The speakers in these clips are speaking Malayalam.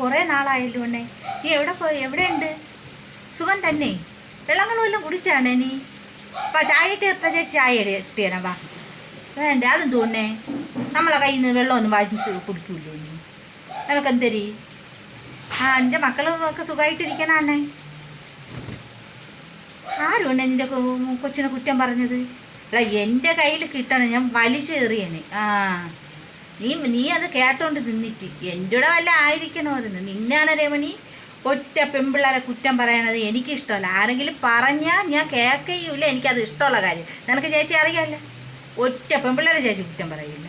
കുറേ നാളായല്ലോ അണ്ണേ. നീ എവിടെ പോയി? എവിടെയുണ്ട്? സുഖം തന്നെ? വെള്ളങ്ങളും എല്ലാം കുടിച്ചാണ് നീ? വാ ചായ ഇട്ട് എത്ര ചേച്ചി ചായ എത്തിയരാ വാ. വേണ്ടേ അതും തോന്നേ നമ്മളെ കയ്യിൽ നിന്ന് വെള്ളമൊന്നും വാങ്ങിച്ച് കുടിക്കൂലേ നീ? നിനക്കെന്തരി? എൻ്റെ മക്കളും ഒക്കെ സുഖമായിട്ടിരിക്കണേ. ആരും നിൻ്റെ കൊച്ചിനെ കുറ്റം പറഞ്ഞത്? അല്ല എൻ്റെ കയ്യിൽ കിട്ടണം, ഞാൻ വലിച്ചേറിയനെ. നീ അത് കേട്ടോണ്ട് നിന്നിട്ട് എൻ്റെ കൂടെ വല്ല ആയിരിക്കണമായിരുന്നു. നിന്നാണ് രമണി ഒറ്റ പെൺപിള്ളേരെ കുറ്റം പറയണത് എനിക്കിഷ്ടമല്ല. ആരെങ്കിലും പറഞ്ഞാൽ ഞാൻ കേൾക്കുകയില്ല, എനിക്കത് ഇഷ്ടമുള്ള കാര്യം. നിനക്ക് ചേച്ചി അറിയാമല്ല, ഒറ്റ പെൺപിള്ളേരെ ചേച്ചി കുറ്റം പറയില്ല.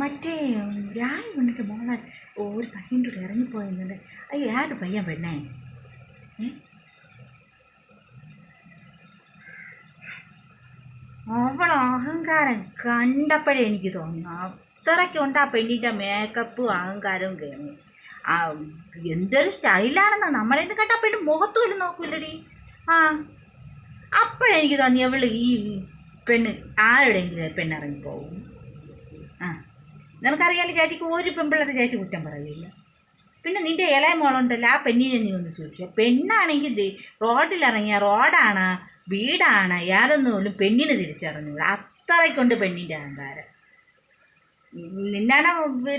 മറ്റേ ഞാൻ വന്നിട്ട് മോളെ ഒരു പയ്യൻ്റെ കൂടെ ഇറങ്ങിപ്പോയെന്നുണ്ട്. അത് ഏത് പയ്യൻ പെണ്ണേ? അവളെ അഹങ്കാരം കണ്ടപ്പോഴേ എനിക്ക് തോന്നുന്നു അത്രയ്ക്കുണ്ട് ആ പെണ്ണിൻ്റെ മേക്കപ്പും അഹങ്കാരവും കയറി. എന്തൊരു സ്റ്റൈലാണെന്നാ നമ്മളെന്ന് കേട്ടാൽ പെണ്ണ് മുഖത്ത് പോലും നോക്കൂല്ലടി. അപ്പോഴെനിക്ക് തോന്നി അവൾ ഈ പെണ്ണ് ആരുടെയെങ്കിലും പെണ്ണിറങ്ങിപ്പോവും. നിനക്കറിയാലോ ചേച്ചിക്ക് ഒരു പെൺപിള്ളേരുടെ ചേച്ചി കുറ്റം പറയില്ല. പിന്നെ നിൻ്റെ ഇളയ മോളുണ്ടല്ലോ, ആ പെണ്ണിനെ നീ ഒന്ന് സൂക്ഷിക്കുക. പെണ്ണാണെങ്കിൽ റോഡിലിറങ്ങിയ റോഡാണ് വീടാണ് ഏതൊന്നുപോലും പെണ്ണിന് തിരിച്ചറിഞ്ഞൂടാ. അത്രയ്ക്കൊണ്ട് പെണ്ണിൻ്റെ അഹങ്കാരം. നിന്നാണ്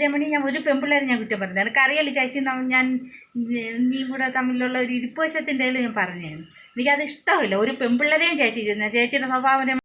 രമണി ഞാൻ ഒരു പെൺപിള്ളേരെ ഞാൻ കുറ്റം പറഞ്ഞത്. എനിക്കറിയാലോ ചേച്ചി, ഞാൻ നീ കൂടെ തമ്മിലുള്ള ഒരു ഇരിപ്പുവശത്തിൻ്റെ ഞാൻ പറഞ്ഞതാണ്. എനിക്കത് ഇഷ്ടമില്ല ഒരു പെൺപിള്ളേരെയും ചേച്ചിയുടെ സ്വഭാവം